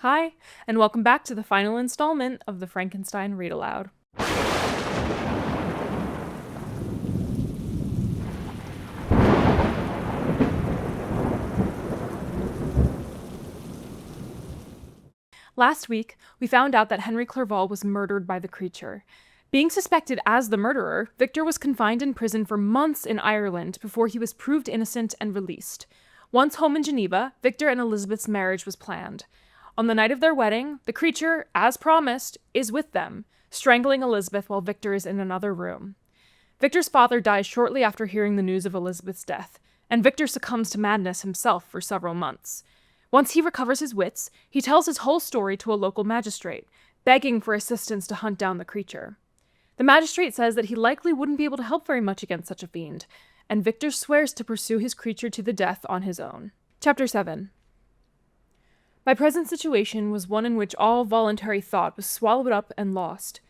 Hi, and welcome back to the final installment of the Frankenstein Read Aloud. Last week, we found out that Henry Clerval was murdered by the creature. Being suspected as the murderer, Victor was confined in prison for months in Ireland before he was proved innocent and released. Once home in Geneva, Victor and Elizabeth's marriage was planned. On the night of their wedding, the creature, as promised, is with them, strangling Elizabeth while Victor is in another room. Victor's father dies shortly after hearing the news of Elizabeth's death, and Victor succumbs to madness himself for several months. Once he recovers his wits, he tells his whole story to a local magistrate, begging for assistance to hunt down the creature. The magistrate says that he likely wouldn't be able to help very much against such a fiend, and Victor swears to pursue his creature to the death on his own. Chapter 7. My present situation was one in which all voluntary thought was swallowed up and lost.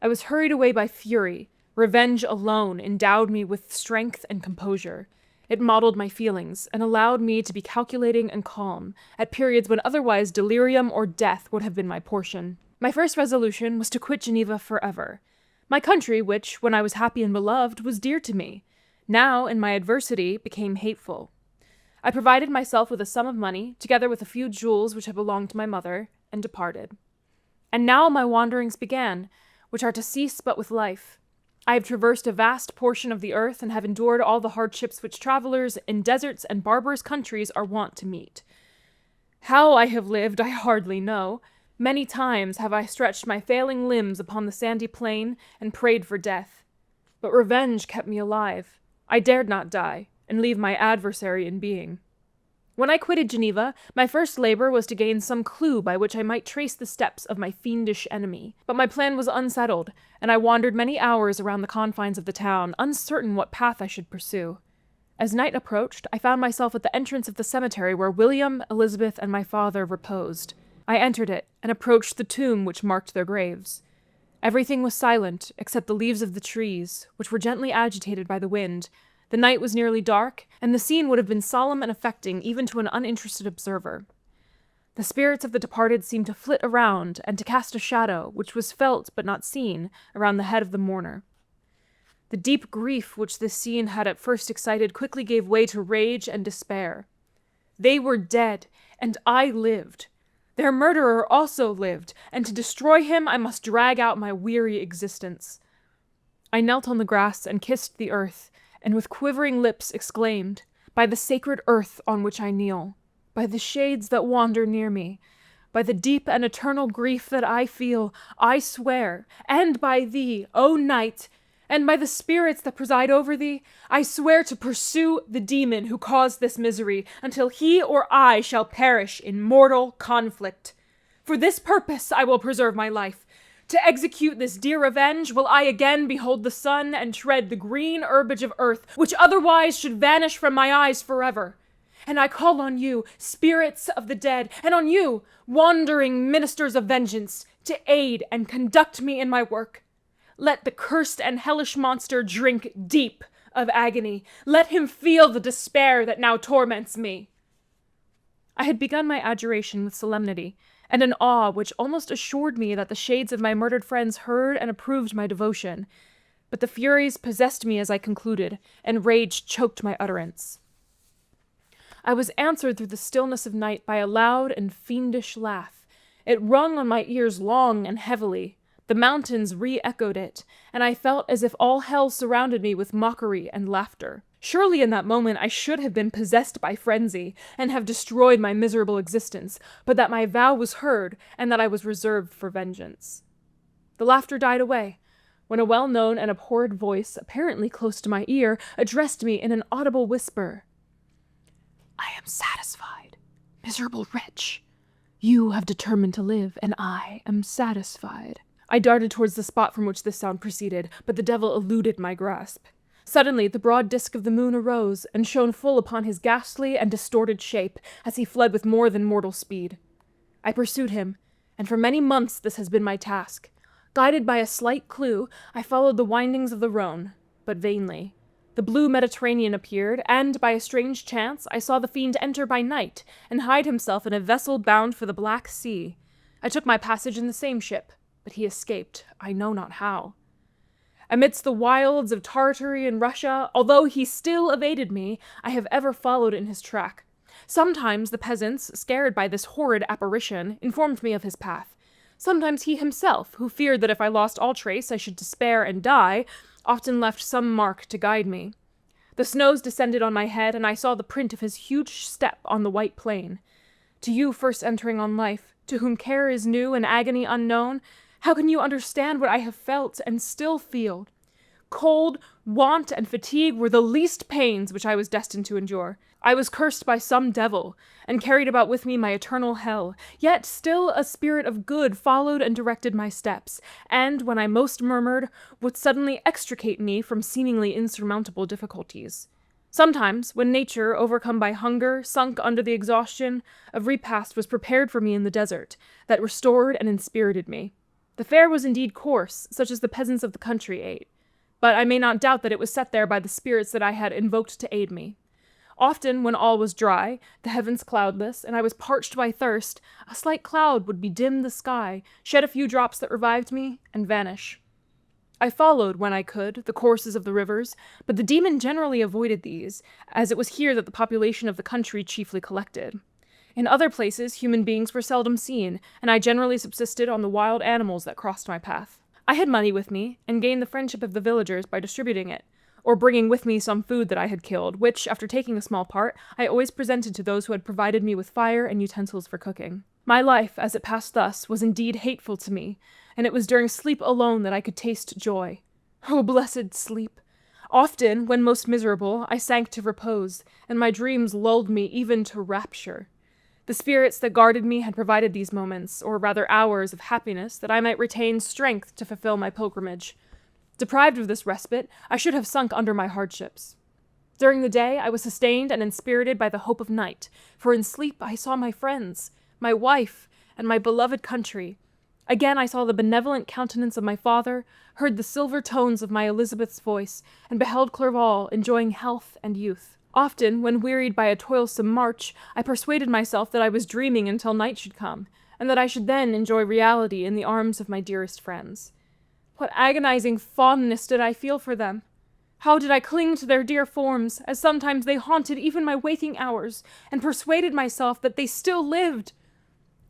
I was hurried away by fury. Revenge alone endowed me with strength and composure. It modeled my feelings and allowed me to be calculating and calm at periods when otherwise delirium or death would have been my portion. My first resolution was to quit Geneva forever. My country, which, when I was happy and beloved, was dear to me, now, in my adversity, became hateful. I provided myself with a sum of money, together with a few jewels which had belonged to my mother, and departed. And now my wanderings began, which are to cease but with life. I have traversed a vast portion of the earth and have endured all the hardships which travelers in deserts and barbarous countries are wont to meet. How I have lived I hardly know. Many times have I stretched my failing limbs upon the sandy plain and prayed for death. But revenge kept me alive. I dared not die, and leave my adversary in being. When I quitted Geneva, my first labor was to gain some clue by which I might trace the steps of my fiendish enemy. But my plan was unsettled, and I wandered many hours around the confines of the town, uncertain what path I should pursue. As night approached, I found myself at the entrance of the cemetery where William, Elizabeth, and my father reposed. I entered it, and approached the tomb which marked their graves. Everything was silent, except the leaves of the trees, which were gently agitated by the wind. The night was nearly dark, and the scene would have been solemn and affecting even to an uninterested observer. The spirits of the departed seemed to flit around and to cast a shadow, which was felt but not seen, around the head of the mourner. The deep grief which this scene had at first excited quickly gave way to rage and despair. They were dead, and I lived. Their murderer also lived, and to destroy him I must drag out my weary existence. I knelt on the grass and kissed the earth, and with quivering lips exclaimed, "By the sacred earth on which I kneel, by the shades that wander near me, by the deep and eternal grief that I feel, I swear, and by thee, O night, and by the spirits that preside over thee, I swear to pursue the demon who caused this misery until he or I shall perish in mortal conflict. For this purpose I will preserve my life. To execute this dear revenge will I again behold the sun and tread the green herbage of earth, which otherwise should vanish from my eyes forever. And I call on you, spirits of the dead, and on you, wandering ministers of vengeance, to aid and conduct me in my work. Let the cursed and hellish monster drink deep of agony. Let him feel the despair that now torments me." I had begun my adjuration with solemnity, and an awe which almost assured me that the shades of my murdered friends heard and approved my devotion. But the furies possessed me as I concluded, and rage choked my utterance. I was answered through the stillness of night by a loud and fiendish laugh. It rung on my ears long and heavily. The mountains re-echoed it, and I felt as if all hell surrounded me with mockery and laughter. Surely in that moment I should have been possessed by frenzy, and have destroyed my miserable existence, but that my vow was heard, and that I was reserved for vengeance. The laughter died away, when a well-known and abhorred voice, apparently close to my ear, addressed me in an audible whisper. "I am satisfied, miserable wretch. You have determined to live, and I am satisfied." I darted towards the spot from which this sound proceeded, but the devil eluded my grasp. Suddenly the broad disk of the moon arose, and shone full upon his ghastly and distorted shape, as he fled with more than mortal speed. I pursued him, and for many months this has been my task. Guided by a slight clue, I followed the windings of the Rhone, but vainly. The blue Mediterranean appeared, and by a strange chance I saw the fiend enter by night and hide himself in a vessel bound for the Black Sea. I took my passage in the same ship, but he escaped, I know not how. Amidst the wilds of Tartary and Russia, although he still evaded me, I have ever followed in his track. Sometimes the peasants, scared by this horrid apparition, informed me of his path. Sometimes he himself, who feared that if I lost all trace I should despair and die, often left some mark to guide me. The snows descended on my head, and I saw the print of his huge step on the white plain. To you first entering on life, to whom care is new and agony unknown, how can you understand what I have felt and still feel? Cold, want, and fatigue were the least pains which I was destined to endure. I was cursed by some devil, and carried about with me my eternal hell, yet still a spirit of good followed and directed my steps, and, when I most murmured, would suddenly extricate me from seemingly insurmountable difficulties. Sometimes, when nature, overcome by hunger, sunk under the exhaustion, a repast was prepared for me in the desert, that restored and inspirited me. The fare was indeed coarse, such as the peasants of the country ate, but I may not doubt that it was set there by the spirits that I had invoked to aid me. Often, when all was dry, the heavens cloudless, and I was parched by thirst, a slight cloud would bedim the sky, shed a few drops that revived me, and vanish. I followed, when I could, the courses of the rivers, but the demon generally avoided these, as it was here that the population of the country chiefly collected. In other places, human beings were seldom seen, and I generally subsisted on the wild animals that crossed my path. I had money with me, and gained the friendship of the villagers by distributing it, or bringing with me some food that I had killed, which, after taking a small part, I always presented to those who had provided me with fire and utensils for cooking. My life, as it passed thus, was indeed hateful to me, and it was during sleep alone that I could taste joy. Oh, blessed sleep! Often, when most miserable, I sank to repose, and my dreams lulled me even to rapture. The spirits that guarded me had provided these moments, or rather hours, of happiness, that I might retain strength to fulfill my pilgrimage. Deprived of this respite, I should have sunk under my hardships. During the day, I was sustained and inspirited by the hope of night, for in sleep I saw my friends, my wife, and my beloved country. Again I saw the benevolent countenance of my father, heard the silver tones of my Elizabeth's voice, and beheld Clerval enjoying health and youth. Often, when wearied by a toilsome march, I persuaded myself that I was dreaming until night should come, and that I should then enjoy reality in the arms of my dearest friends. What agonizing fondness did I feel for them! How did I cling to their dear forms, as sometimes they haunted even my waking hours, and persuaded myself that they still lived!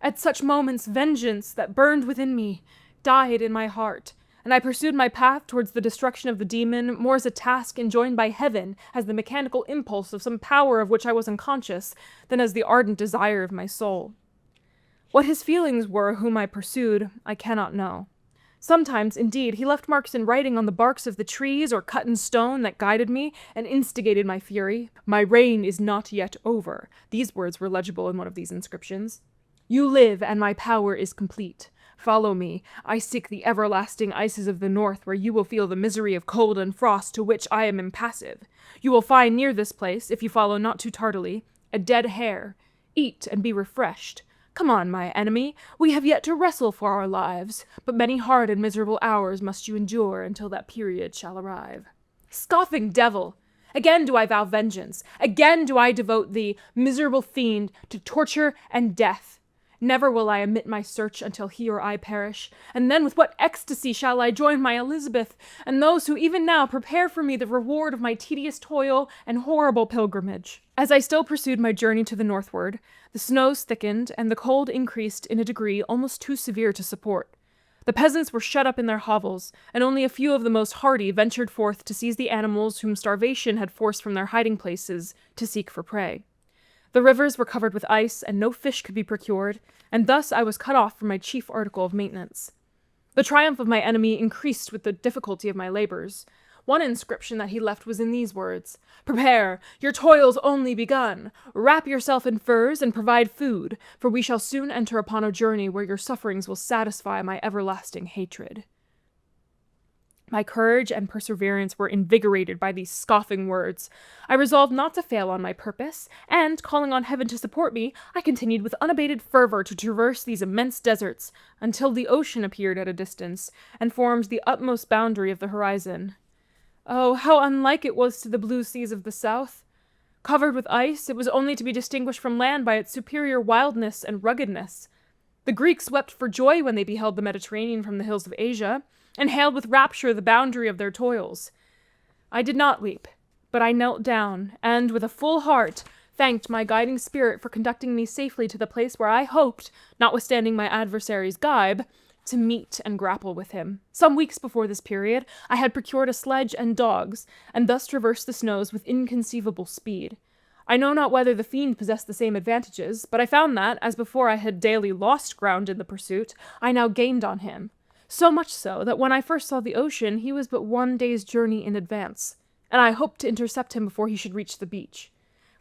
At such moments, vengeance, that burned within me, died in my heart, and I pursued my path towards the destruction of the demon more as a task enjoined by heaven, as the mechanical impulse of some power of which I was unconscious, than as the ardent desire of my soul. What his feelings were whom I pursued, I cannot know. Sometimes, indeed, he left marks in writing on the barks of the trees or cut in stone that guided me and instigated my fury. My reign is not yet over. These words were legible in one of these inscriptions. You live, and my power is complete. Follow me. I seek the everlasting ices of the north, where you will feel the misery of cold and frost to which I am impassive. You will find near this place, if you follow not too tardily, a dead hare. Eat and be refreshed. Come on, my enemy, we have yet to wrestle for our lives, but many hard and miserable hours must you endure until that period shall arrive. Scoffing devil! Again do I vow vengeance. Again do I devote thee, miserable fiend, to torture and death. Never will I omit my search until he or I perish, and then with what ecstasy shall I join my Elizabeth, and those who even now prepare for me the reward of my tedious toil and horrible pilgrimage. As I still pursued my journey to the northward, the snows thickened, and the cold increased in a degree almost too severe to support. The peasants were shut up in their hovels, and only a few of the most hardy ventured forth to seize the animals whom starvation had forced from their hiding places to seek for prey. The rivers were covered with ice, and no fish could be procured, and thus I was cut off from my chief article of maintenance. The triumph of my enemy increased with the difficulty of my labors. One inscription that he left was in these words: Prepare, your toil's only begun. Wrap yourself in furs and provide food, for we shall soon enter upon a journey where your sufferings will satisfy my everlasting hatred. My courage and perseverance were invigorated by these scoffing words. I resolved not to fail on my purpose, and, calling on heaven to support me, I continued with unabated fervor to traverse these immense deserts, until the ocean appeared at a distance, and formed the utmost boundary of the horizon. Oh, how unlike it was to the blue seas of the south! Covered with ice, it was only to be distinguished from land by its superior wildness and ruggedness. The Greeks wept for joy when they beheld the Mediterranean from the hills of Asia, and hailed with rapture the boundary of their toils. I did not weep, but I knelt down, and, with a full heart, thanked my guiding spirit for conducting me safely to the place where I hoped, notwithstanding my adversary's gibe, to meet and grapple with him. Some weeks before this period, I had procured a sledge and dogs, and thus traversed the snows with inconceivable speed. I know not whether the fiend possessed the same advantages, but I found that, as before I had daily lost ground in the pursuit, I now gained on him. So much so that when I first saw the ocean, he was but 1 day's journey in advance, and I hoped to intercept him before he should reach the beach.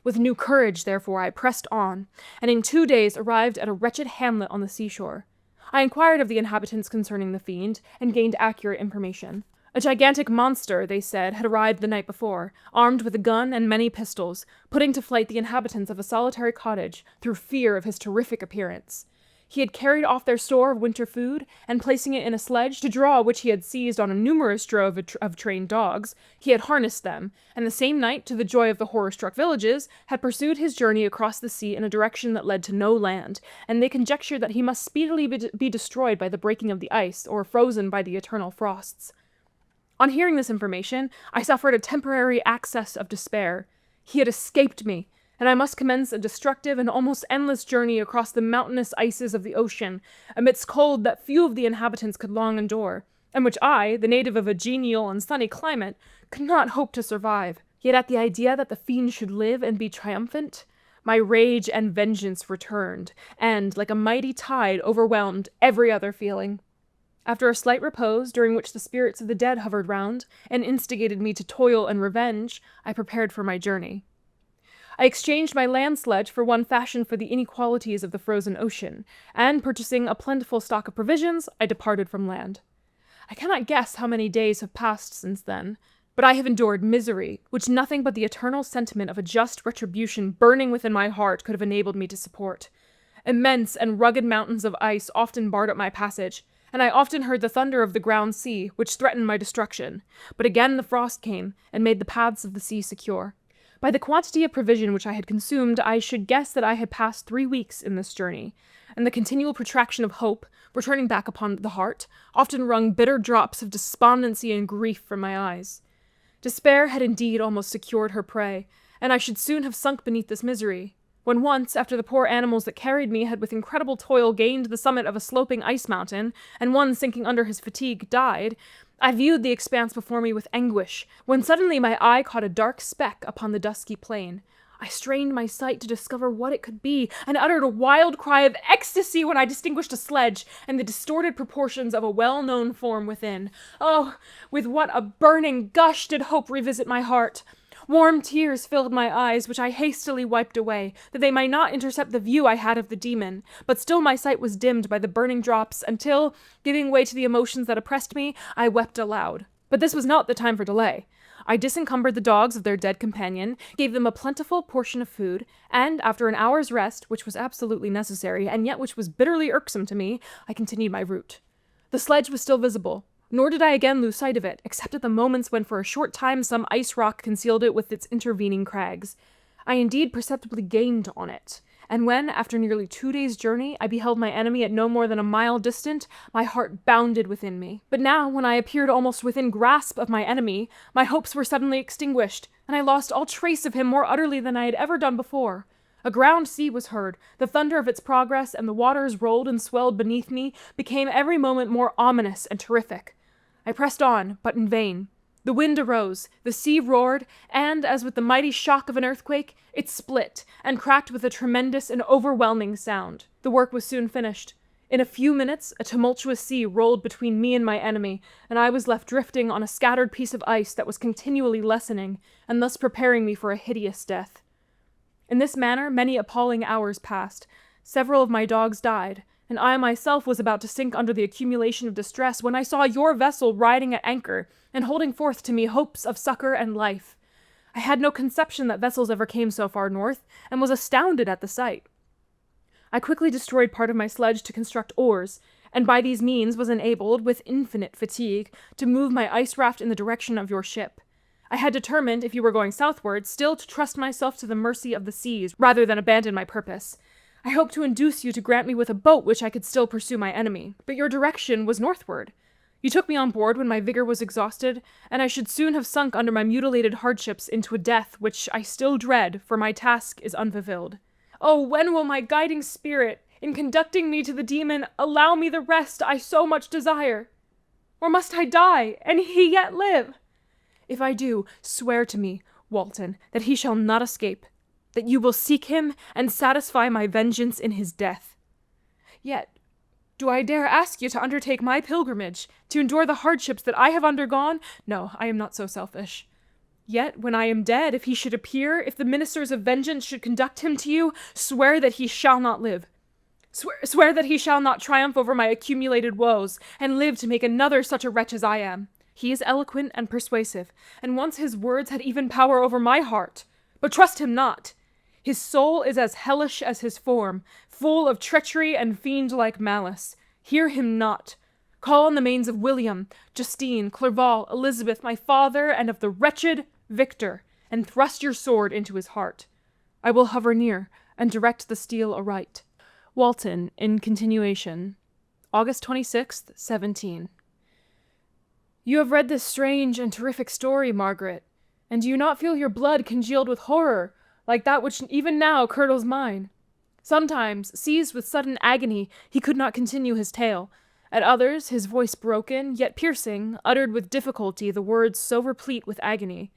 With new courage, therefore, I pressed on, and in 2 days arrived at a wretched hamlet on the seashore. I inquired of the inhabitants concerning the fiend, and gained accurate information. A gigantic monster, they said, had arrived the night before, armed with a gun and many pistols, putting to flight the inhabitants of a solitary cottage through fear of his terrific appearance. He had carried off their store of winter food, and placing it in a sledge, to draw which he had seized on a numerous drove of trained dogs, he had harnessed them, and the same night, to the joy of the horror-struck villages, had pursued his journey across the sea in a direction that led to no land, and they conjectured that he must speedily be destroyed by the breaking of the ice, or frozen by the eternal frosts. On hearing this information, I suffered a temporary access of despair. He had escaped me, and I must commence a destructive and almost endless journey across the mountainous ices of the ocean, amidst cold that few of the inhabitants could long endure, and which I, the native of a genial and sunny climate, could not hope to survive. Yet at the idea that the fiend should live and be triumphant, my rage and vengeance returned, and, like a mighty tide, overwhelmed every other feeling. After a slight repose, during which the spirits of the dead hovered round, and instigated me to toil and revenge, I prepared for my journey. I exchanged my land sledge for one fashioned for the inequalities of the frozen ocean, and purchasing a plentiful stock of provisions, I departed from land. I cannot guess how many days have passed since then, but I have endured misery, which nothing but the eternal sentiment of a just retribution burning within my heart could have enabled me to support. Immense and rugged mountains of ice often barred up my passage, and I often heard the thunder of the ground sea, which threatened my destruction, but again the frost came, and made the paths of the sea secure. By the quantity of provision which I had consumed, I should guess that I had passed 3 weeks in this journey, and the continual protraction of hope, returning back upon the heart, often wrung bitter drops of despondency and grief from my eyes. Despair had indeed almost secured her prey, and I should soon have sunk beneath this misery, when once, after the poor animals that carried me had with incredible toil gained the summit of a sloping ice mountain, and one, sinking under his fatigue, died, I viewed the expanse before me with anguish, when suddenly my eye caught a dark speck upon the dusky plain. I strained my sight to discover what it could be, and uttered a wild cry of ecstasy when I distinguished a sledge, and the distorted proportions of a well-known form within. Oh, with what a burning gush did hope revisit my heart! Warm tears filled my eyes, which I hastily wiped away, that they might not intercept the view I had of the demon, but still my sight was dimmed by the burning drops, until, giving way to the emotions that oppressed me, I wept aloud. But this was not the time for delay. I disencumbered the dogs of their dead companion, gave them a plentiful portion of food, and, after an hour's rest, which was absolutely necessary, and yet which was bitterly irksome to me, I continued my route. The sledge was still visible, nor did I again lose sight of it, except at the moments when for a short time some ice rock concealed it with its intervening crags. I indeed perceptibly gained on it, and when, after nearly 2 days' journey, I beheld my enemy at no more than a mile distant, my heart bounded within me. But now, when I appeared almost within grasp of my enemy, my hopes were suddenly extinguished, and I lost all trace of him more utterly than I had ever done before. A ground sea was heard, the thunder of its progress, and the waters rolled and swelled beneath me became every moment more ominous and terrific. I pressed on, but in vain. The wind arose, the sea roared, and, as with the mighty shock of an earthquake, it split, and cracked with a tremendous and overwhelming sound. The work was soon finished. In a few minutes, a tumultuous sea rolled between me and my enemy, and I was left drifting on a scattered piece of ice that was continually lessening, and thus preparing me for a hideous death. In this manner, many appalling hours passed. Several of my dogs died, and I myself was about to sink under the accumulation of distress when I saw your vessel riding at anchor and holding forth to me hopes of succor and life. I had no conception that vessels ever came so far north, and was astounded at the sight. I quickly destroyed part of my sledge to construct oars, and by these means was enabled, with infinite fatigue, to move my ice raft in the direction of your ship. I had determined, if you were going southward, still to trust myself to the mercy of the seas, rather than abandon my purpose. I hoped to induce you to grant me with a boat which I could still pursue my enemy, but your direction was northward. You took me on board when my vigor was exhausted, and I should soon have sunk under my mutilated hardships into a death which I still dread, for my task is unfulfilled. Oh, when will my guiding spirit, in conducting me to the demon, allow me the rest I so much desire? Or must I die, and he yet live? If I do, swear to me, Walton, that he shall not escape, that you will seek him and satisfy my vengeance in his death. Yet, do I dare ask you to undertake my pilgrimage, to endure the hardships that I have undergone? No, I am not so selfish. Yet, when I am dead, if he should appear, if the ministers of vengeance should conduct him to you, swear that he shall not live. Swear that he shall not triumph over my accumulated woes, and live to make another such a wretch as I am. He is eloquent and persuasive, and once his words had even power over my heart. But trust him not. His soul is as hellish as his form, full of treachery and fiend-like malice. Hear him not. Call on the manes of William, Justine, Clerval, Elizabeth, my father, and of the wretched Victor, and thrust your sword into his heart. I will hover near, and direct the steel aright. Walton, in continuation. August 26th, 17. You have read this strange and terrific story, Margaret, and do you not feel your blood congealed with horror, like that which even now curdles mine? Sometimes, seized with sudden agony, he could not continue his tale. At others, his voice broken, yet piercing, uttered with difficulty the words so replete with agony.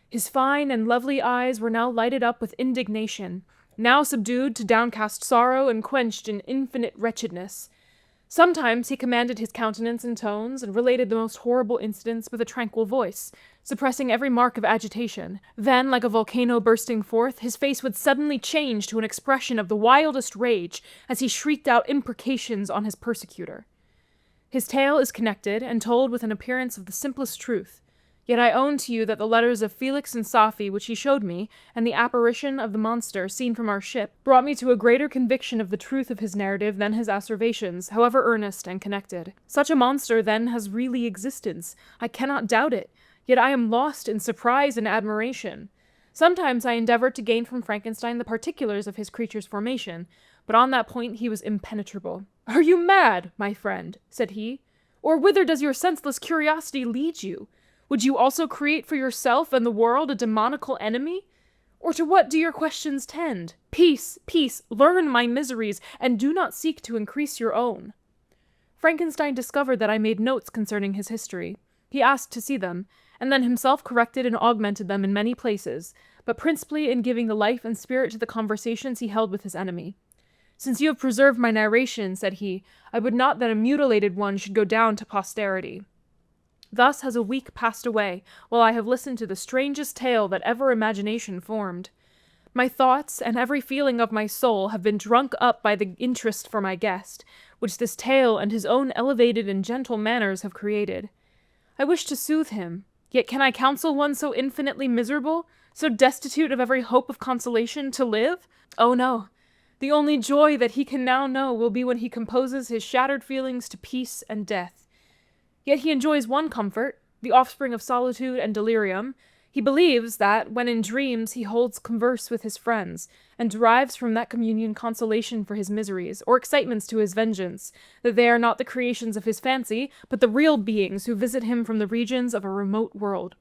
His fine and lovely eyes were now lighted up with indignation, now subdued to downcast sorrow and quenched in infinite wretchedness. Sometimes he commanded his countenance and tones, and related the most horrible incidents with a tranquil voice, suppressing every mark of agitation. Then, like a volcano bursting forth, his face would suddenly change to an expression of the wildest rage, as he shrieked out imprecations on his persecutor. His tale is connected, and told with an appearance of the simplest truth. Yet I own to you that the letters of Felix and Safie which he showed me, and the apparition of the monster seen from our ship, brought me to a greater conviction of the truth of his narrative than his asseverations, however earnest and connected. Such a monster, then, has really existence. I cannot doubt it, yet I am lost in surprise and admiration. Sometimes I endeavored to gain from Frankenstein the particulars of his creature's formation, but on that point he was impenetrable. "Are you mad, my friend?" said he. "Or whither does your senseless curiosity lead you? Would you also create for yourself and the world a demoniacal enemy? Or to what do your questions tend? Peace, peace, learn my miseries, and do not seek to increase your own." Frankenstein discovered that I made notes concerning his history. He asked to see them, and then himself corrected and augmented them in many places, but principally in giving the life and spirit to the conversations he held with his enemy. "Since you have preserved my narration," said he, "I would not that a mutilated one should go down to posterity." Thus has a week passed away, while I have listened to the strangest tale that ever imagination formed. My thoughts and every feeling of my soul have been drunk up by the interest for my guest, which this tale and his own elevated and gentle manners have created. I wish to soothe him, yet can I counsel one so infinitely miserable, so destitute of every hope of consolation, to live? Oh no! The only joy that he can now know will be when he composes his shattered feelings to peace and death. Yet he enjoys one comfort, the offspring of solitude and delirium. He believes that, when in dreams, he holds converse with his friends, and derives from that communion consolation for his miseries, or excitements to his vengeance, that they are not the creations of his fancy, but the real beings who visit him from the regions of a remote world.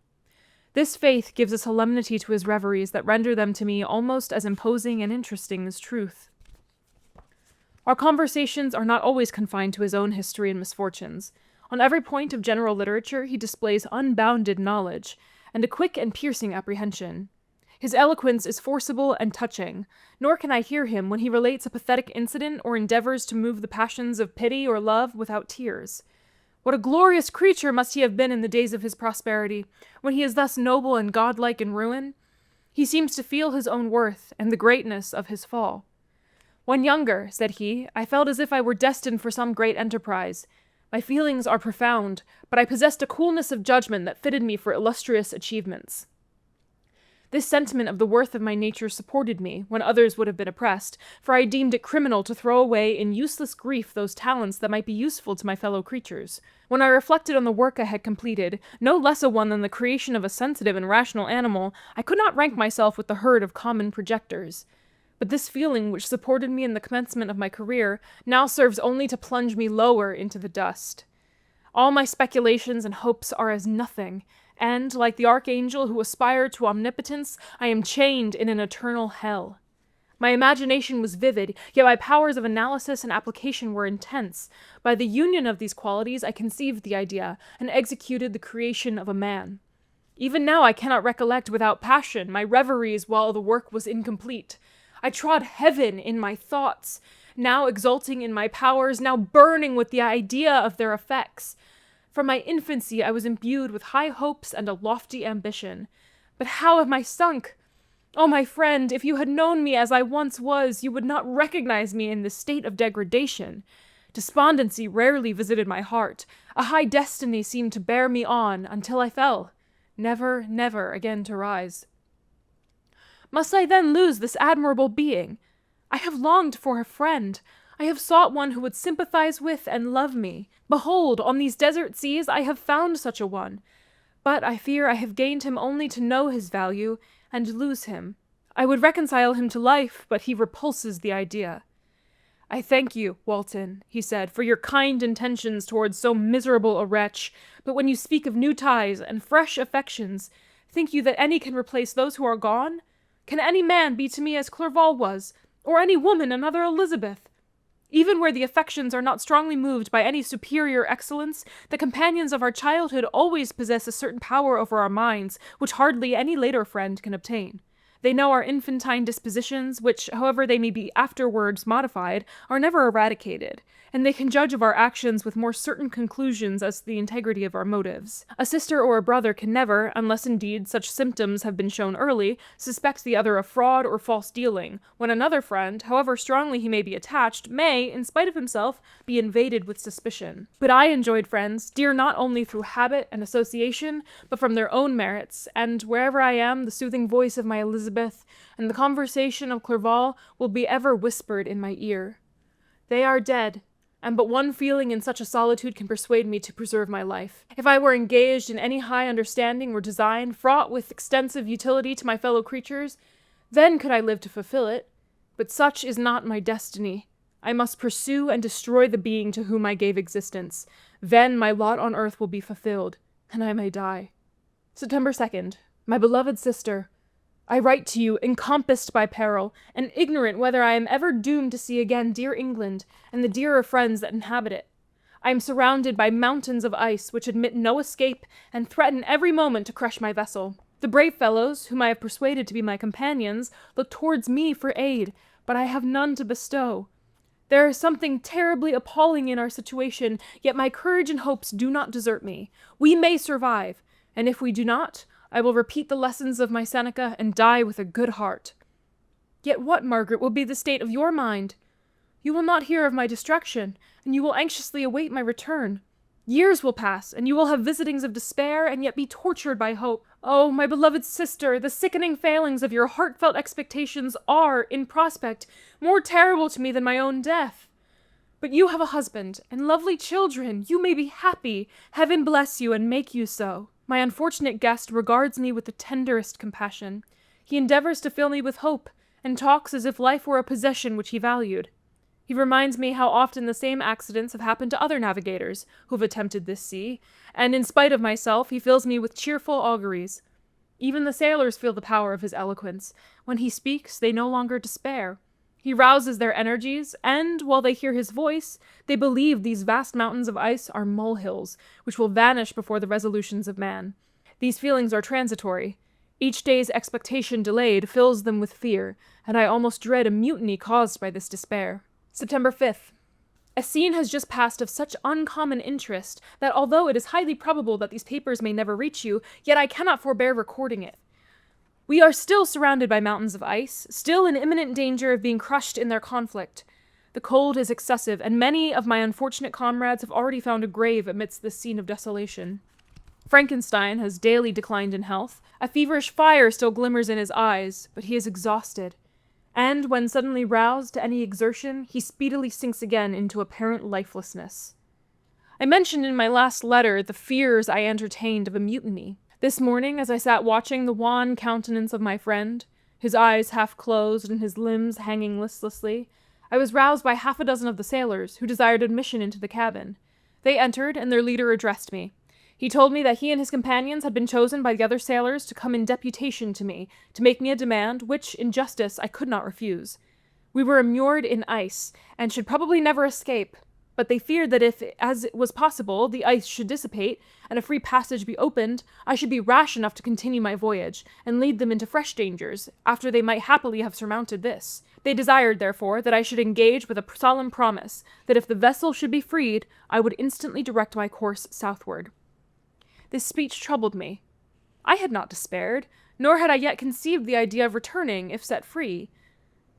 This faith gives a solemnity to his reveries that render them to me almost as imposing and interesting as truth. Our conversations are not always confined to his own history and misfortunes. On every point of general literature he displays unbounded knowledge, and a quick and piercing apprehension. His eloquence is forcible and touching, nor can I hear him when he relates a pathetic incident or endeavors to move the passions of pity or love without tears. What a glorious creature must he have been in the days of his prosperity, when he is thus noble and godlike in ruin? He seems to feel his own worth and the greatness of his fall. "When younger," said he, "I felt as if I were destined for some great enterprise. My feelings are profound, but I possessed a coolness of judgment that fitted me for illustrious achievements. This sentiment of the worth of my nature supported me, when others would have been oppressed, for I deemed it criminal to throw away in useless grief those talents that might be useful to my fellow creatures. When I reflected on the work I had completed, no less a one than the creation of a sensitive and rational animal, I could not rank myself with the herd of common projectors. But this feeling which supported me in the commencement of my career now serves only to plunge me lower into the dust. All my speculations and hopes are as nothing, and, like the archangel who aspired to omnipotence, I am chained in an eternal hell. My imagination was vivid, yet my powers of analysis and application were intense. By the union of these qualities I conceived the idea, and executed the creation of a man. Even now I cannot recollect without passion my reveries while the work was incomplete. I trod heaven in my thoughts, now exulting in my powers, now burning with the idea of their effects. From my infancy I was imbued with high hopes and a lofty ambition. But how have I sunk? Oh, my friend, if you had known me as I once was, you would not recognize me in this state of degradation. Despondency rarely visited my heart. A high destiny seemed to bear me on until I fell, never, never again to rise. Must I then lose this admirable being? I have longed for a friend. I have sought one who would sympathize with and love me. Behold, on these desert seas I have found such a one. But I fear I have gained him only to know his value, and lose him. I would reconcile him to life, but he repulses the idea. I thank you, Walton, he said, for your kind intentions towards so miserable a wretch, but when you speak of new ties and fresh affections, think you that any can replace those who are gone? Can any man be to me as Clerval was, or any woman another Elizabeth? Even where the affections are not strongly moved by any superior excellence, the companions of our childhood always possess a certain power over our minds, which hardly any later friend can obtain. They know our infantine dispositions, which, however they may be afterwards modified, are never eradicated, and they can judge of our actions with more certain conclusions as to the integrity of our motives. A sister or a brother can never, unless indeed such symptoms have been shown early, suspect the other of fraud or false dealing, when another friend, however strongly he may be attached, may, in spite of himself, be invaded with suspicion. But I enjoyed friends, dear not only through habit and association, but from their own merits, and wherever I am, the soothing voice of my Elizabeth and the conversation of Clerval will be ever whispered in my ear. They are dead, and but one feeling in such a solitude can persuade me to preserve my life. If I were engaged in any high understanding or design, fraught with extensive utility to my fellow creatures, then could I live to fulfill it. But such is not my destiny. I must pursue and destroy the being to whom I gave existence. Then my lot on earth will be fulfilled, and I may die. September 2nd. My beloved sister, I write to you, encompassed by peril, and ignorant whether I am ever doomed to see again dear England, and the dearer friends that inhabit it. I am surrounded by mountains of ice, which admit no escape, and threaten every moment to crush my vessel. The brave fellows, whom I have persuaded to be my companions, look towards me for aid, but I have none to bestow. There is something terribly appalling in our situation, yet my courage and hopes do not desert me. We may survive, and if we do not, I will repeat the lessons of my Seneca and die with a good heart. Yet what, Margaret, will be the state of your mind? You will not hear of my destruction, and you will anxiously await my return. Years will pass, and you will have visitings of despair, and yet be tortured by hope. Oh, my beloved sister, the sickening failings of your heartfelt expectations are, in prospect, more terrible to me than my own death. But you have a husband, and lovely children. You may be happy. Heaven bless you, and make you so. My unfortunate guest regards me with the tenderest compassion. He endeavors to fill me with hope, and talks as if life were a possession which he valued. He reminds me how often the same accidents have happened to other navigators who have attempted this sea, and in spite of myself, he fills me with cheerful auguries. Even the sailors feel the power of his eloquence. When he speaks, they no longer despair. He rouses their energies, and, while they hear his voice, they believe these vast mountains of ice are molehills, which will vanish before the resolutions of man. These feelings are transitory. Each day's expectation delayed fills them with fear, and I almost dread a mutiny caused by this despair. September 5th. A scene has just passed of such uncommon interest that although it is highly probable that these papers may never reach you, yet I cannot forbear recording it. We are still surrounded by mountains of ice, still in imminent danger of being crushed in their conflict. The cold is excessive, and many of my unfortunate comrades have already found a grave amidst this scene of desolation. Frankenstein has daily declined in health. A feverish fire still glimmers in his eyes, but he is exhausted. And when suddenly roused to any exertion, he speedily sinks again into apparent lifelessness. I mentioned in my last letter the fears I entertained of a mutiny. This morning, as I sat watching the wan countenance of my friend, his eyes half closed and his limbs hanging listlessly, I was roused by half a dozen of the sailors, who desired admission into the cabin. They entered, and their leader addressed me. He told me that he and his companions had been chosen by the other sailors to come in deputation to me, to make me a demand which, in justice, I could not refuse. We were immured in ice, and should probably never escape, but they feared that if, as it was possible, the ice should dissipate, and a free passage be opened, I should be rash enough to continue my voyage, and lead them into fresh dangers, after they might happily have surmounted this. They desired, therefore, that I should engage with a solemn promise, that if the vessel should be freed, I would instantly direct my course southward. This speech troubled me. I had not despaired, nor had I yet conceived the idea of returning, if set free.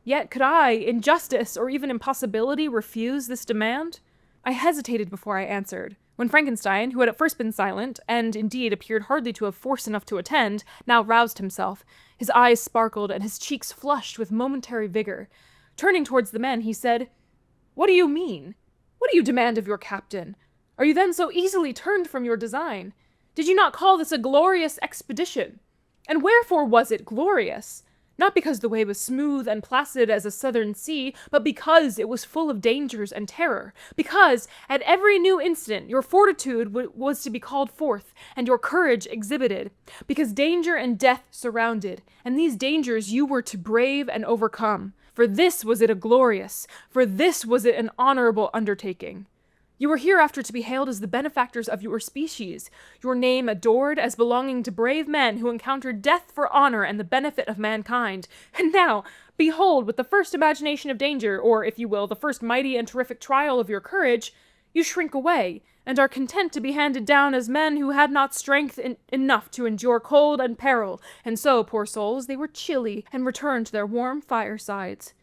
Yet could I, in justice or even impossibility, refuse this demand? I hesitated before I answered, when Frankenstein, who had at first been silent, and indeed appeared hardly to have force enough to attend, now roused himself. His eyes sparkled, and his cheeks flushed with momentary vigor. Turning towards the men, he said, "What do you mean? What do you demand of your captain? Are you then so easily turned from your design? Did you not call this a glorious expedition? And wherefore was it glorious? Not because the way was smooth and placid as a southern sea, but because it was full of dangers and terror. Because, at every new incident, your fortitude was to be called forth, and your courage exhibited. Because danger and death surrounded, and these dangers you were to brave and overcome. For this was it a glorious, for this was it an honorable undertaking. You were hereafter to be hailed as the benefactors of your species, your name adored as belonging to brave men who encountered death for honor and the benefit of mankind. And now, behold, with the first imagination of danger, or, if you will, the first mighty and terrific trial of your courage, you shrink away, and are content to be handed down as men who had not strength enough to endure cold and peril, and so, poor souls, they were chilly, and returned to their warm firesides.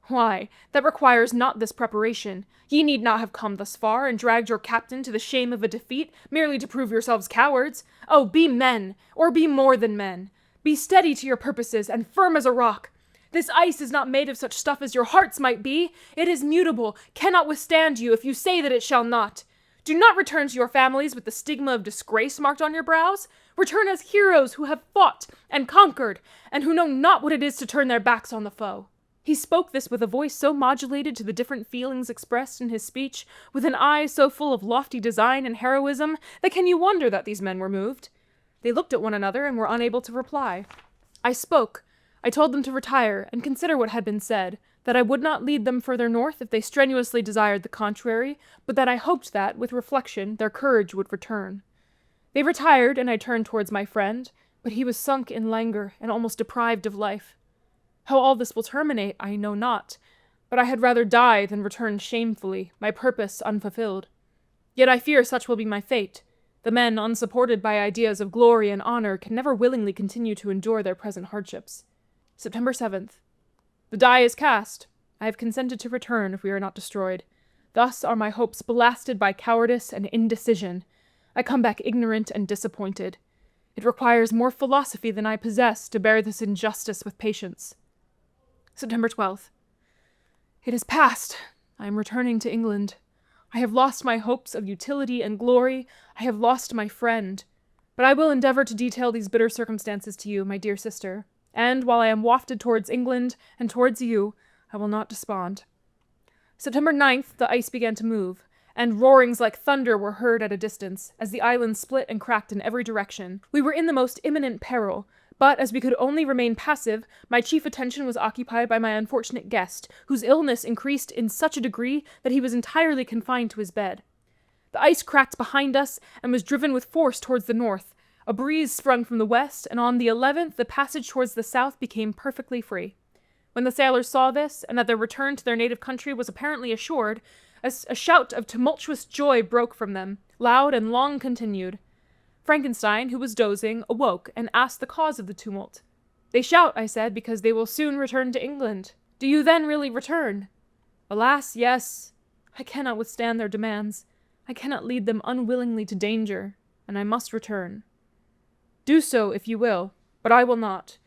Why, that requires not this preparation. Ye need not have come thus far, and dragged your captain to the shame of a defeat, merely to prove yourselves cowards. Oh, be men, or be more than men. Be steady to your purposes, and firm as a rock. This ice is not made of such stuff as your hearts might be. It is mutable, cannot withstand you if you say that it shall not. Do not return to your families with the stigma of disgrace marked on your brows. Return as heroes who have fought and conquered, and who know not what it is to turn their backs on the foe." He spoke this with a voice so modulated to the different feelings expressed in his speech, with an eye so full of lofty design and heroism, that can you wonder that these men were moved? They looked at one another and were unable to reply. I spoke. I told them to retire and consider what had been said, that I would not lead them further north if they strenuously desired the contrary, but that I hoped that, with reflection, their courage would return. They retired, and I turned towards my friend, but he was sunk in languor and almost deprived of life. How all this will terminate, I know not, but I had rather die than return shamefully, my purpose unfulfilled. Yet I fear such will be my fate. The men, unsupported by ideas of glory and honor, can never willingly continue to endure their present hardships. September 7th. The die is cast. I have consented to return if we are not destroyed. Thus are my hopes blasted by cowardice and indecision. I come back ignorant and disappointed. It requires more philosophy than I possess to bear this injustice with patience. September 12th. It is past. I am returning to England. I have lost my hopes of utility and glory. I have lost my friend. But I will endeavor to detail these bitter circumstances to you, my dear sister, and while I am wafted towards England and towards you, I will not despond. September 9th, the ice began to move, and roarings like thunder were heard at a distance, as the island split and cracked in every direction. We were in the most imminent peril, but as we could only remain passive, my chief attention was occupied by my unfortunate guest, whose illness increased in such a degree that he was entirely confined to his bed. The ice cracked behind us, and was driven with force towards the north. A breeze sprung from the west, and on the 11th the passage towards the south became perfectly free. When the sailors saw this, and that their return to their native country was apparently assured, a shout of tumultuous joy broke from them, loud and long continued. Frankenstein, who was dozing, awoke and asked the cause of the tumult. "They shout," I said, "because they will soon return to England. Do you then really return?" "Alas, yes. I cannot withstand their demands. I cannot lead them unwillingly to danger." and I must return. Do so if you will, but I will not.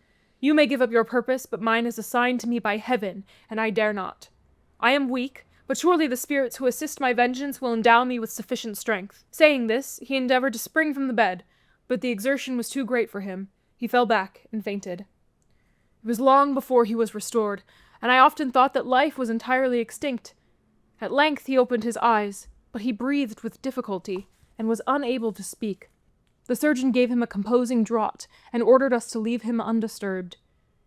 You may give up your purpose, but mine is assigned to me by heaven, and I dare not. I am weak, but surely the spirits who assist my vengeance will endow me with sufficient strength." Saying this, he endeavored to spring from the bed, but the exertion was too great for him. He fell back and fainted. It was long before he was restored, and I often thought that life was entirely extinct. At length he opened his eyes, but he breathed with difficulty, and was unable to speak. The surgeon gave him a composing draught, and ordered us to leave him undisturbed.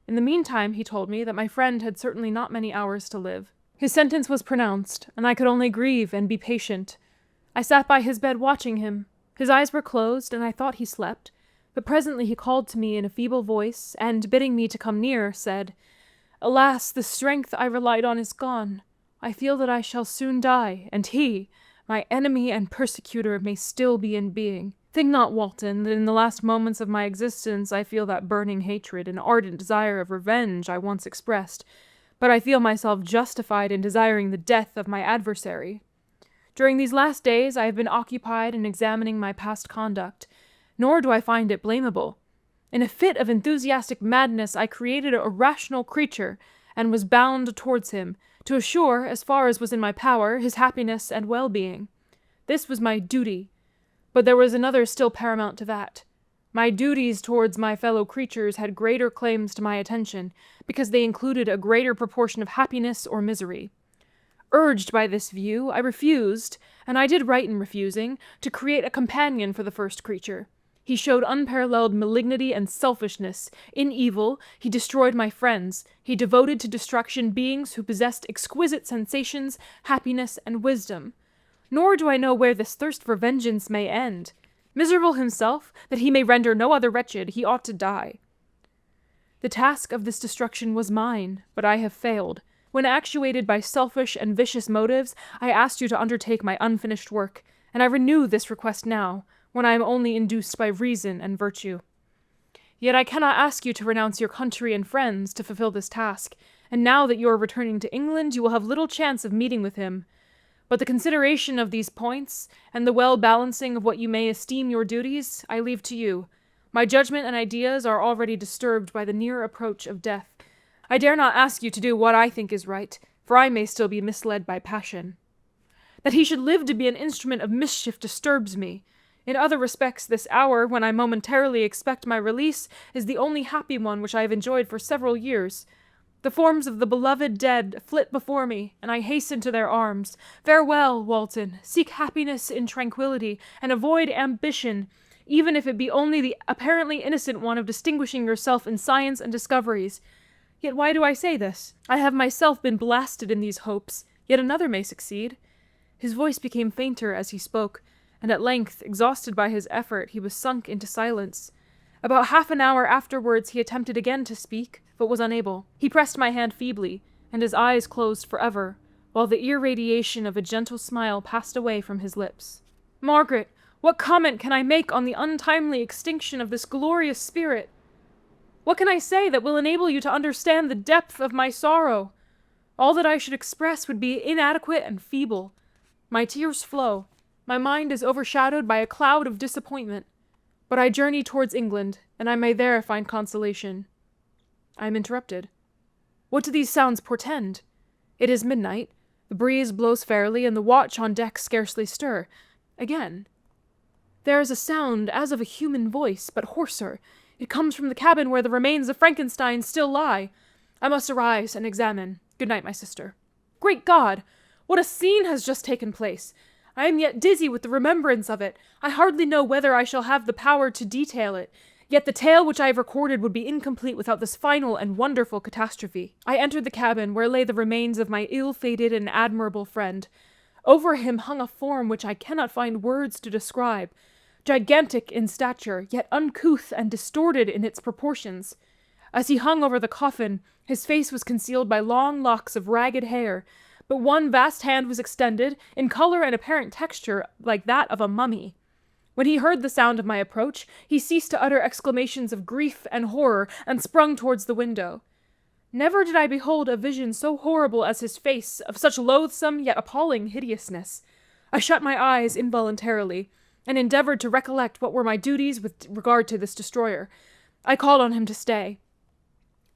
In the meantime, he told me that my friend had certainly not many hours to live. His sentence was pronounced, and I could only grieve and be patient. I sat by his bed watching him. His eyes were closed, and I thought he slept, but presently he called to me in a feeble voice, and, bidding me to come near, said, "Alas, the strength I relied on is gone. I feel that I shall soon die, and he, my enemy and persecutor, may still be in being. Think not, Walton, that in the last moments of my existence I feel that burning hatred and ardent desire of revenge I once expressed, but I feel myself justified in desiring the death of my adversary. During these last days I have been occupied in examining my past conduct, nor do I find it blamable. In a fit of enthusiastic madness I created a rational creature, and was bound towards him, to assure, as far as was in my power, his happiness and well-being. This was my duty. But there was another still paramount to that. My duties towards my fellow creatures had greater claims to my attention, because they included a greater proportion of happiness or misery. Urged by this view, I refused, and I did right in refusing, to create a companion for the first creature. He showed unparalleled malignity and selfishness. In evil, he destroyed my friends. He devoted to destruction beings who possessed exquisite sensations, happiness, and wisdom. Nor do I know where this thirst for vengeance may end. Miserable himself, that he may render no other wretched, he ought to die. The task of this destruction was mine, but I have failed. When actuated by selfish and vicious motives, I asked you to undertake my unfinished work, and I renew this request now, when I am only induced by reason and virtue. Yet I cannot ask you to renounce your country and friends to fulfill this task, and now that you are returning to England, you will have little chance of meeting with him. But the consideration of these points, and the well-balancing of what you may esteem your duties, I leave to you. My judgment and ideas are already disturbed by the near approach of death. I dare not ask you to do what I think is right, for I may still be misled by passion. That he should live to be an instrument of mischief disturbs me. In other respects, this hour, when I momentarily expect my release, is the only happy one which I have enjoyed for several years. The forms of the beloved dead flit before me, and I hasten to their arms. Farewell, Walton. Seek happiness in tranquillity, and avoid ambition, even if it be only the apparently innocent one of distinguishing yourself in science and discoveries. Yet why do I say this? I have myself been blasted in these hopes, yet another may succeed. His voice became fainter as he spoke, and at length, exhausted by his effort, he was sunk into silence. About half an hour afterwards he attempted again to speak, but was unable. He pressed my hand feebly, and his eyes closed forever, while the irradiation of a gentle smile passed away from his lips. "Margaret, what comment can I make on the untimely extinction of this glorious spirit? What can I say that will enable you to understand the depth of my sorrow? All that I should express would be inadequate and feeble. My tears flow. My mind is overshadowed by a cloud of disappointment. But I journey towards England, and I may there find consolation." I am interrupted. What do these sounds portend? It is midnight. The breeze blows fairly, and the watch on deck scarcely stir. Again. There is a sound as of a human voice, but hoarser. It comes from the cabin where the remains of Frankenstein still lie. I must arise and examine. Good night, my sister. Great God! What a scene has just taken place! I am yet dizzy with the remembrance of it. I hardly know whether I shall have the power to detail it. Yet the tale which I have recorded would be incomplete without this final and wonderful catastrophe. I entered the cabin where lay the remains of my ill-fated and admirable friend. Over him hung a form which I cannot find words to describe. Gigantic in stature, yet uncouth and distorted in its proportions. As he hung over the coffin, his face was concealed by long locks of ragged hair, but one vast hand was extended, in color and apparent texture like that of a mummy. When he heard the sound of my approach, he ceased to utter exclamations of grief and horror, and sprung towards the window. Never did I behold a vision so horrible as his face, of such loathsome yet appalling hideousness. I shut my eyes involuntarily. and endeavored to recollect what were my duties with regard to this destroyer. I called on him to stay.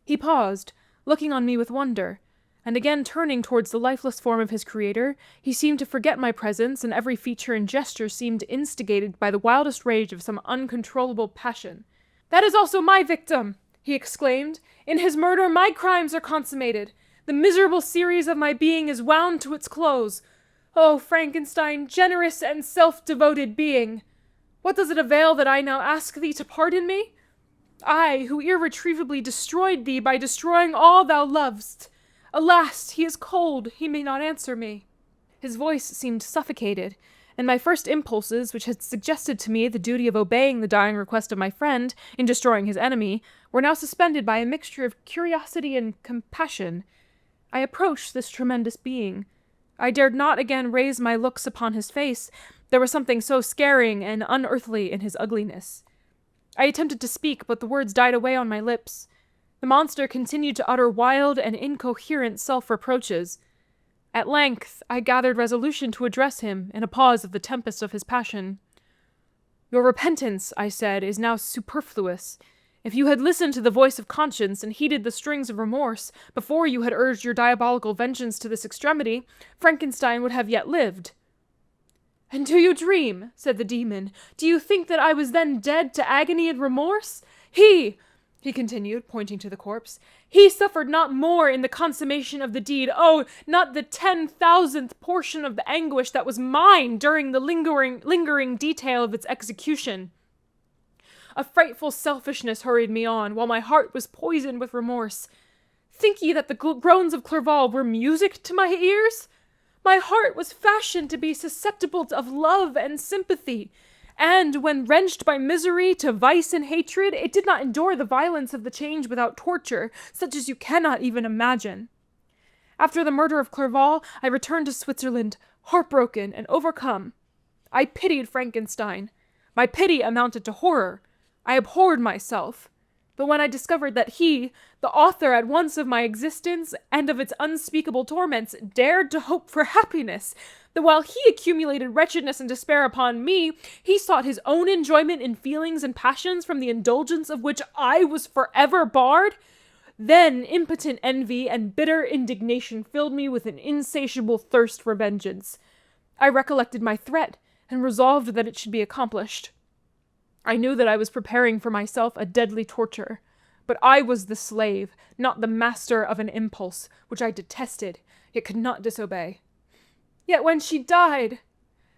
He paused, looking on me with wonder, and again turning towards the lifeless form of his creator, he seemed to forget my presence, and every feature and gesture seemed instigated by the wildest rage of some uncontrollable passion. "That is also my victim!" he exclaimed. "In his murder my crimes are consummated. The miserable series of my being is wound to its close. Oh, Frankenstein, generous and self-devoted being! What does it avail that I now ask thee to pardon me? I, who irretrievably destroyed thee by destroying all thou lovest. Alas, he is cold, he may not answer me." His voice seemed suffocated, and my first impulses, which had suggested to me the duty of obeying the dying request of my friend in destroying his enemy, were now suspended by a mixture of curiosity and compassion. I approached this tremendous being. I dared not again raise my looks upon his face. There was something so scaring and unearthly in his ugliness. I attempted to speak, but the words died away on my lips. The monster continued to utter wild and incoherent self-reproaches. At length, I gathered resolution to address him in a pause of the tempest of his passion. "Your repentance," I said, "is now superfluous. If you had listened to the voice of conscience and heeded the strings of remorse before you had urged your diabolical vengeance to this extremity, Frankenstein would have yet lived." "And do you dream?" said the demon. "Do you think that I was then dead to agony and remorse? He continued, pointing to the corpse, "he suffered not more in the consummation of the deed, oh, not the 10,000th portion of the anguish that was mine during the lingering detail of its execution. A frightful selfishness hurried me on, while my heart was poisoned with remorse. Think ye that the groans of Clerval were music to my ears? My heart was fashioned to be susceptible of love and sympathy, and when wrenched by misery to vice and hatred, it did not endure the violence of the change without torture, such as you cannot even imagine. After the murder of Clerval, I returned to Switzerland, heartbroken and overcome. I pitied Frankenstein. My pity amounted to horror. I abhorred myself. But when I discovered that he, the author at once of my existence and of its unspeakable torments, dared to hope for happiness, that while he accumulated wretchedness and despair upon me, he sought his own enjoyment in feelings and passions from the indulgence of which I was forever barred, then impotent envy and bitter indignation filled me with an insatiable thirst for vengeance. I recollected my threat, and resolved that it should be accomplished. I knew that I was preparing for myself a deadly torture, but I was the slave, not the master of an impulse, which I detested, yet could not disobey. Yet when she died,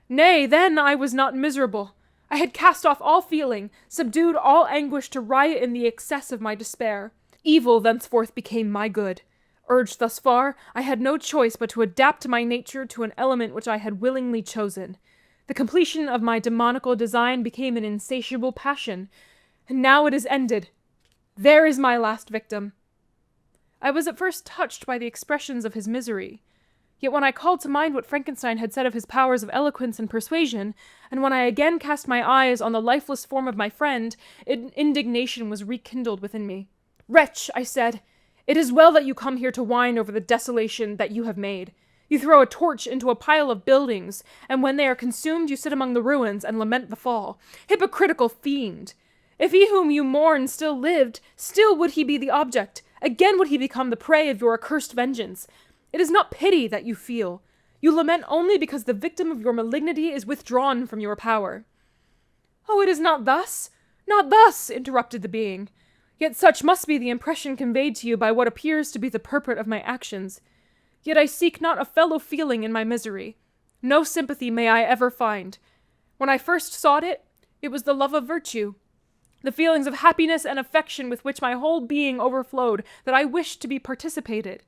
nay, then I was not miserable. I had cast off all feeling, subdued all anguish to riot in the excess of my despair. Evil thenceforth became my good. Urged thus far, I had no choice but to adapt my nature to an element which I had willingly chosen. The completion of my demoniacal design became an insatiable passion, and now it is ended. There is my last victim. I was at first touched by the expressions of his misery. Yet when I called to mind what Frankenstein had said of his powers of eloquence and persuasion, and when I again cast my eyes on the lifeless form of my friend, indignation was rekindled within me. "Wretch," I said, "it is well that you come here to whine over the desolation that you have made. You throw a torch into a pile of buildings, and when they are consumed you sit among the ruins and lament the fall. Hypocritical fiend! If he whom you mourn still lived, still would he be the object. Again would he become the prey of your accursed vengeance. It is not pity that you feel. You lament only because the victim of your malignity is withdrawn from your power." "Oh, it is not thus! Not thus!" interrupted the being. "Yet such must be the impression conveyed to you by what appears to be the purport of my actions. Yet I seek not a fellow feeling in my misery. No sympathy may I ever find. When I first sought it, it was the love of virtue, the feelings of happiness and affection with which my whole being overflowed, that I wished to be participated.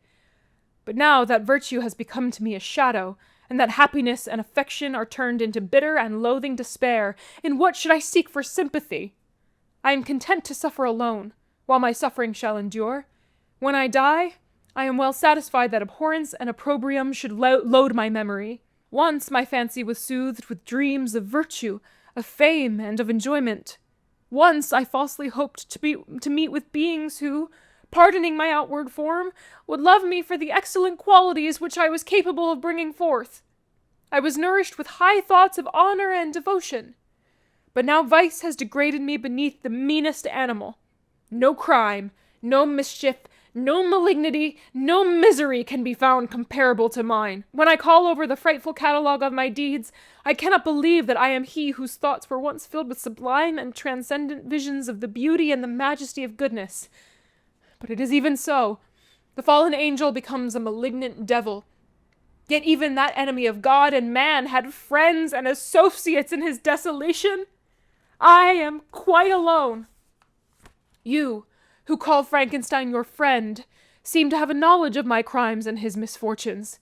But now that virtue has become to me a shadow, and that happiness and affection are turned into bitter and loathing despair, in what should I seek for sympathy? I am content to suffer alone, while my suffering shall endure. When I die, I am well satisfied that abhorrence and opprobrium should load my memory. Once my fancy was soothed with dreams of virtue, of fame, and of enjoyment. Once I falsely hoped to meet with beings who, pardoning my outward form, would love me for the excellent qualities which I was capable of bringing forth. I was nourished with high thoughts of honor and devotion. But now vice has degraded me beneath the meanest animal. No crime, no mischief, no malignity, no misery can be found comparable to mine. When I call over the frightful catalogue of my deeds, I cannot believe that I am he whose thoughts were once filled with sublime and transcendent visions of the beauty and the majesty of goodness. But it is even so. The fallen angel becomes a malignant devil. Yet even that enemy of God and man had friends and associates in his desolation. I am quite alone. You, who call Frankenstein your friend, seem to have a knowledge of my crimes and his misfortunes.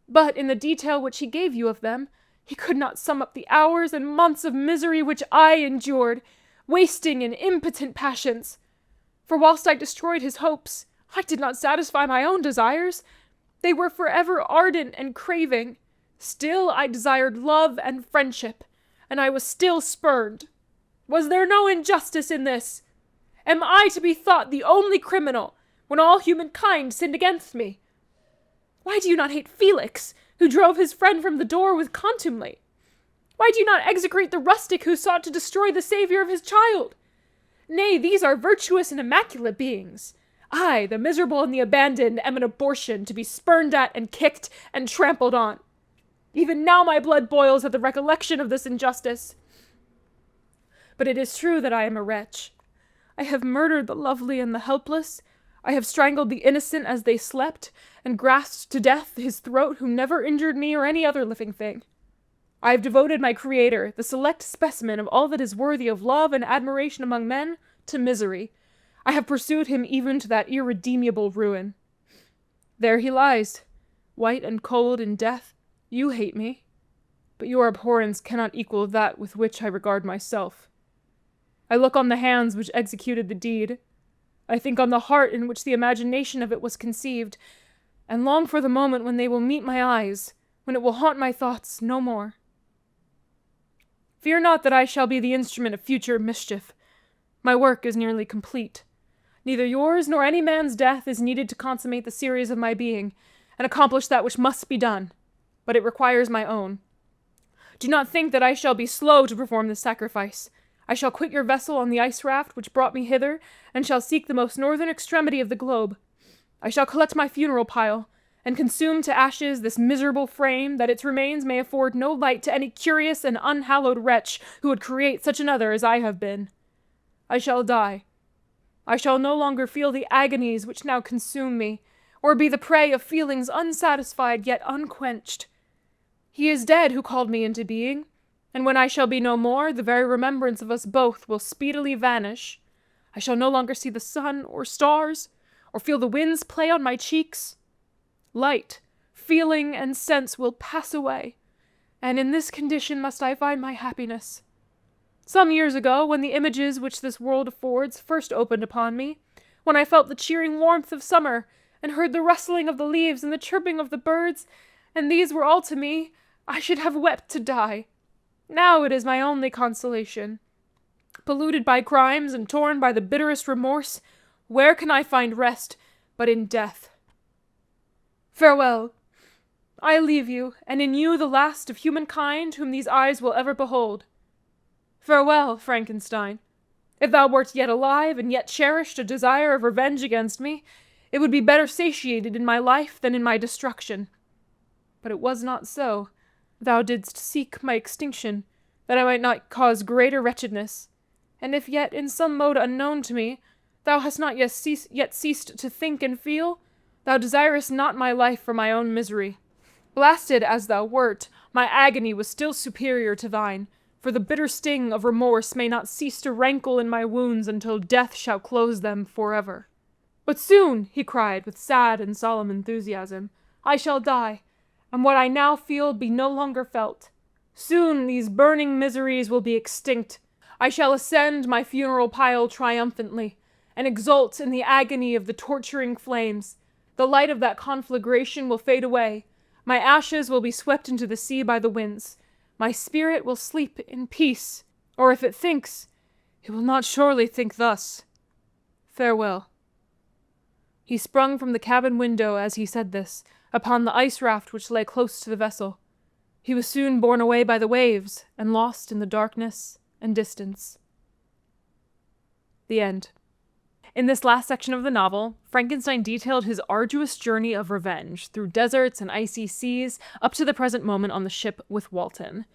But in the detail which he gave you of them, he could not sum up the hours and months of misery which I endured, wasting in impotent passions. For whilst I destroyed his hopes, I did not satisfy my own desires. They were forever ardent and craving. Still I desired love and friendship, and I was still spurned. Was there no injustice in this? Am I to be thought the only criminal, when all humankind sinned against me? Why do you not hate Felix, who drove his friend from the door with contumely? Why do you not execrate the rustic who sought to destroy the Saviour of his child? Nay, these are virtuous and immaculate beings. I, the miserable and the abandoned, am an abortion, to be spurned at and kicked and trampled on. Even now my blood boils at the recollection of this injustice. But it is true that I am a wretch. I have murdered the lovely and the helpless. I have strangled the innocent as they slept, and grasped to death his throat who never injured me or any other living thing. I have devoted my Creator, the select specimen of all that is worthy of love and admiration among men, to misery. I have pursued him even to that irredeemable ruin. There he lies, white and cold in death. You hate me, but your abhorrence cannot equal that with which I regard myself. I look on the hands which executed the deed. I think on the heart in which the imagination of it was conceived, and long for the moment when they will meet my eyes, when it will haunt my thoughts no more. Fear not that I shall be the instrument of future mischief. My work is nearly complete. Neither yours nor any man's death is needed to consummate the series of my being, and accomplish that which must be done, but it requires my own. Do not think that I shall be slow to perform this sacrifice. I shall quit your vessel on the ice raft which brought me hither, and shall seek the most northern extremity of the globe. I shall collect my funeral pile, and consume to ashes this miserable frame, that its remains may afford no light to any curious and unhallowed wretch who would create such another as I have been. I shall die. I shall no longer feel the agonies which now consume me, or be the prey of feelings unsatisfied yet unquenched. He is dead who called me into being, and when I shall be no more, the very remembrance of us both will speedily vanish. I shall no longer see the sun or stars, or feel the winds play on my cheeks. Light, feeling, and sense will pass away, and in this condition must I find my happiness. Some years ago, when the images which this world affords first opened upon me, when I felt the cheering warmth of summer, and heard the rustling of the leaves and the chirping of the birds, and these were all to me, I should have wept to die. Now it is my only consolation. Polluted by crimes and torn by the bitterest remorse, where can I find rest but in death? Farewell. I leave you, and in you the last of humankind whom these eyes will ever behold. Farewell, Frankenstein. If thou wert yet alive, and yet cherished a desire of revenge against me, it would be better satiated in my life than in my destruction. But it was not so. Thou didst seek my extinction, that I might not cause greater wretchedness, and if yet in some mode unknown to me, thou hast not yet ceased to think and feel, thou desirest not my life for my own misery. Blasted as thou wert, my agony was still superior to thine, for the bitter sting of remorse may not cease to rankle in my wounds until death shall close them forever. But soon, he cried with sad and solemn enthusiasm, I shall die, and what I now feel be no longer felt. Soon these burning miseries will be extinct. I shall ascend my funeral pile triumphantly, and exult in the agony of the torturing flames. The light of that conflagration will fade away. My ashes will be swept into the sea by the winds. My spirit will sleep in peace, or if it thinks, it will not surely think thus. Farewell. He sprung from the cabin window as he said this, upon the ice raft which lay close to the vessel. He was soon borne away by the waves, and lost in the darkness and distance. The end. In this last section of the novel, Frankenstein detailed his arduous journey of revenge through deserts and icy seas up to the present moment on the ship with Walton.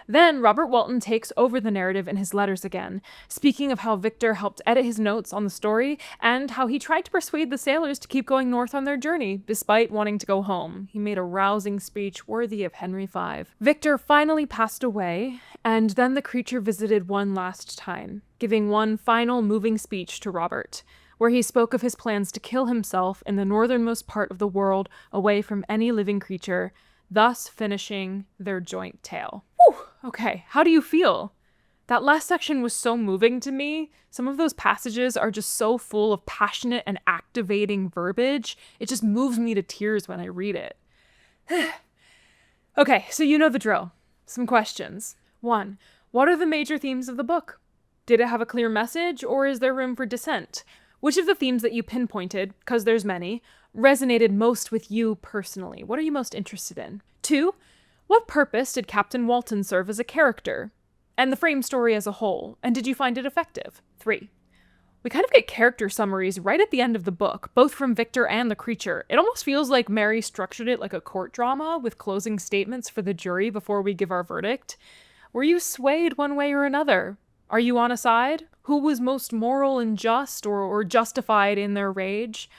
Then Robert Walton takes over the narrative in his letters again, speaking of how Victor helped edit his notes on the story and how he tried to persuade the sailors to keep going north on their journey, despite wanting to go home. He made a rousing speech worthy of Henry V. Victor finally passed away, and then the creature visited one last time, giving one final moving speech to Robert, where he spoke of his plans to kill himself in the northernmost part of the world away from any living creature, thus finishing their joint tale. Whew, okay, how do you feel? That last section was so moving to me. Some of those passages are just so full of passionate and activating verbiage. It just moves me to tears when I read it. Okay, so you know the drill. Some questions. 1. What are the major themes of the book? Did it have a clear message, or is there room for dissent? Which of the themes that you pinpointed, because there's many, resonated most with you personally? What are you most interested in? 2. What purpose did Captain Walton serve as a character? And the frame story as a whole, and did you find it effective? 3. We kind of get character summaries right at the end of the book, both from Victor and the creature. It almost feels like Mary structured it like a court drama with closing statements for the jury before we give our verdict. Were you swayed one way or another? Are you on a side? Who was most moral and just or justified in their rage?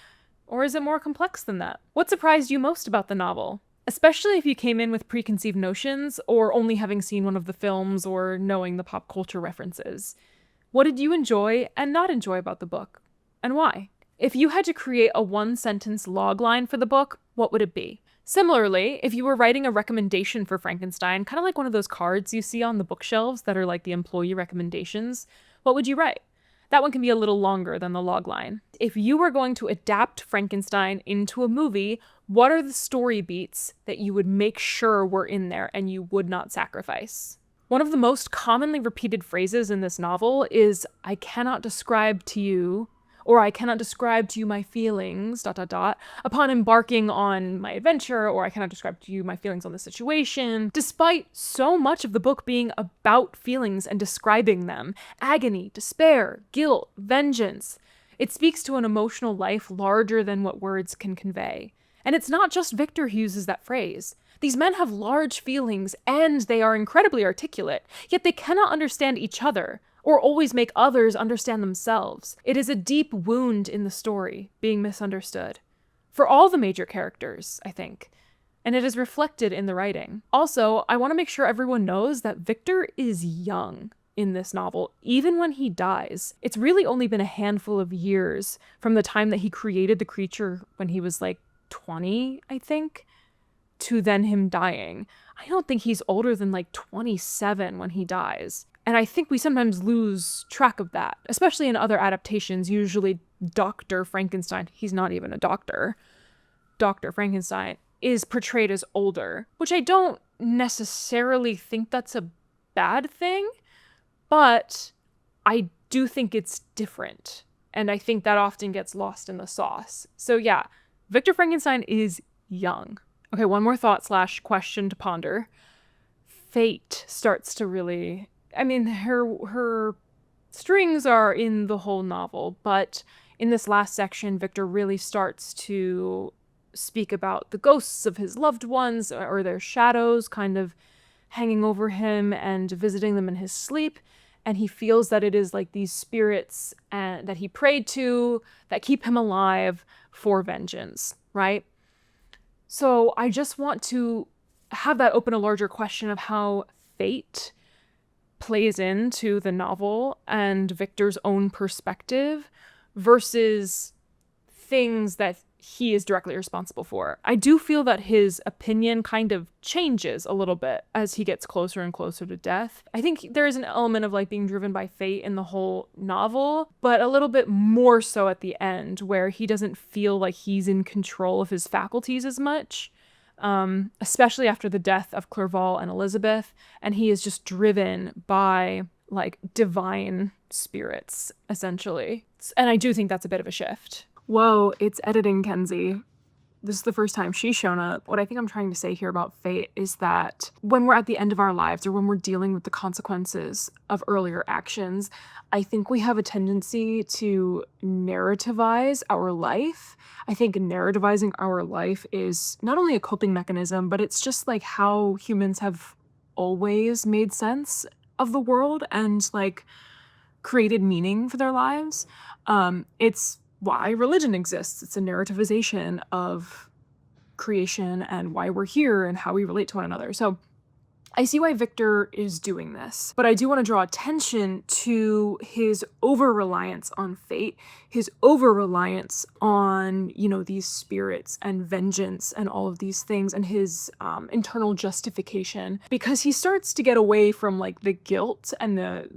Or is it more complex than that? What surprised you most about the novel? Especially if you came in with preconceived notions or only having seen one of the films or knowing the pop culture references. What did you enjoy and not enjoy about the book? And why? If you had to create a one-sentence logline for the book, what would it be? Similarly, if you were writing a recommendation for Frankenstein, kind of like one of those cards you see on the bookshelves that are like the employee recommendations, what would you write? That one can be a little longer than the logline. If you were going to adapt Frankenstein into a movie, what are the story beats that you would make sure were in there and you would not sacrifice? One of the most commonly repeated phrases in this novel is, "I cannot describe to you," or "I cannot describe to you my feelings, ... upon embarking on my adventure," or "I cannot describe to you my feelings on the situation," despite so much of the book being about feelings and describing them. Agony, despair, guilt, vengeance. It speaks to an emotional life larger than what words can convey. And it's not just Victor who uses that phrase. These men have large feelings and they are incredibly articulate, yet they cannot understand each other or always make others understand themselves. It is a deep wound in the story, being misunderstood. For all the major characters, I think. And it is reflected in the writing. Also, I want to make sure everyone knows that Victor is young in this novel, even when he dies. It's really only been a handful of years from the time that he created the creature when he was like 20, I think, to then him dying. I don't think he's older than like 27 when he dies. And I think we sometimes lose track of that, especially in other adaptations. Usually Dr. Frankenstein, he's not even a doctor, Dr. Frankenstein is portrayed as older, which I don't necessarily think that's a bad thing, but I do think it's different. And I think that often gets lost in the sauce. So yeah, Victor Frankenstein is young. Okay, one more thought / question to ponder. Fate starts to really... I mean, her strings are in the whole novel, but in this last section, Victor really starts to speak about the ghosts of his loved ones or their shadows kind of hanging over him and visiting them in his sleep. And he feels that it is like these spirits that he prayed to that keep him alive for vengeance, right? So I just want to have that open a larger question of how fate plays into the novel and Victor's own perspective versus things that he is directly responsible for. I do feel that his opinion kind of changes a little bit as he gets closer and closer to death. I think there is an element of like being driven by fate in the whole novel, but a little bit more so at the end where he doesn't feel like he's in control of his faculties as much. Especially after the death of Clerval and Elizabeth, and he is just driven by like divine spirits, essentially. And I do think that's a bit of a shift. Whoa, it's editing, Kenzie. this is the first time she's shown up. What I think I'm trying to say here about fate is that when we're at the end of our lives or when we're dealing with the consequences of earlier actions, I think we have a tendency to narrativize our life. I think narrativizing our life is not only a coping mechanism, but it's just like how humans have always made sense of the world and like created meaning for their lives. It's why religion exists. It's a narrativization of creation and why we're here and how we relate to one another. So I see why Victor is doing this, but I do want to draw attention to his over-reliance on fate, his over-reliance on, you know, these spirits and vengeance and all of these things, and his internal justification, because he starts to get away from like the guilt and the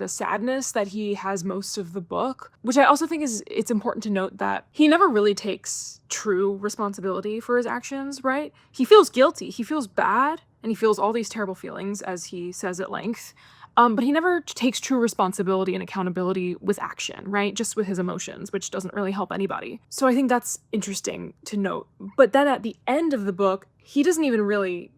sadness that he has most of the book, which I also think it's important to note that he never really takes true responsibility for his actions, right? He feels guilty, he feels bad, and he feels all these terrible feelings, as he says at length, but he never takes true responsibility and accountability with action, right? Just with his emotions, which doesn't really help anybody. So I think that's interesting to note. But then at the end of the book, he doesn't even really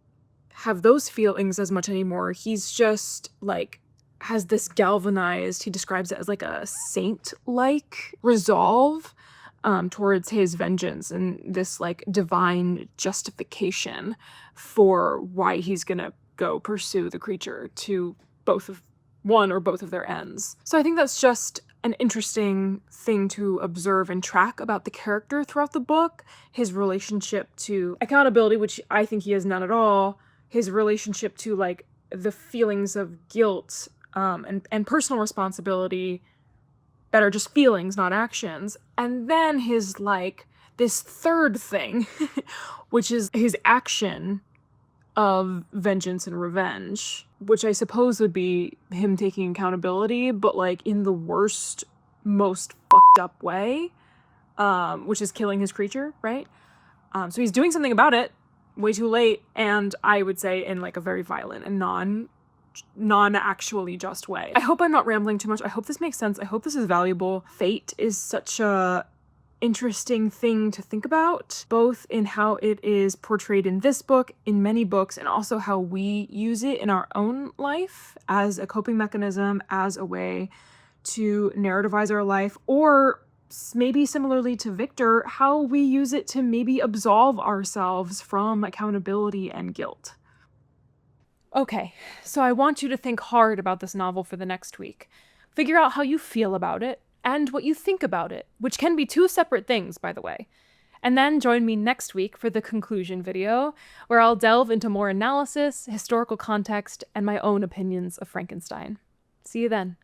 have those feelings as much anymore. He's just like has this galvanized, he describes it as like a saint-like resolve towards his vengeance and this like divine justification for why he's gonna go pursue the creature to one or both of their ends. So I think that's just an interesting thing to observe and track about the character throughout the book, his relationship to accountability, which I think he has none at all, his relationship to like the feelings of guilt and personal responsibility that are just feelings, not actions. And then his like this third thing, which is his action of vengeance and revenge, which I suppose would be him taking accountability, but like in the worst, most fucked up way, which is killing his creature, right? So he's doing something about it way too late, and I would say in like a very violent and non-actually just way. I hope I'm not rambling too much. I hope this makes sense. I hope this is valuable. Fate is such a interesting thing to think about, both in how it is portrayed in this book, in many books, and also how we use it in our own life as a coping mechanism, as a way to narrativize our life, or maybe similarly to Victor, how we use it to maybe absolve ourselves from accountability and guilt. Okay, so I want you to think hard about this novel for the next week. Figure out how you feel about it and what you think about it, which can be two separate things, by the way. And then join me next week for the conclusion video, where I'll delve into more analysis, historical context, and my own opinions of Frankenstein. See you then.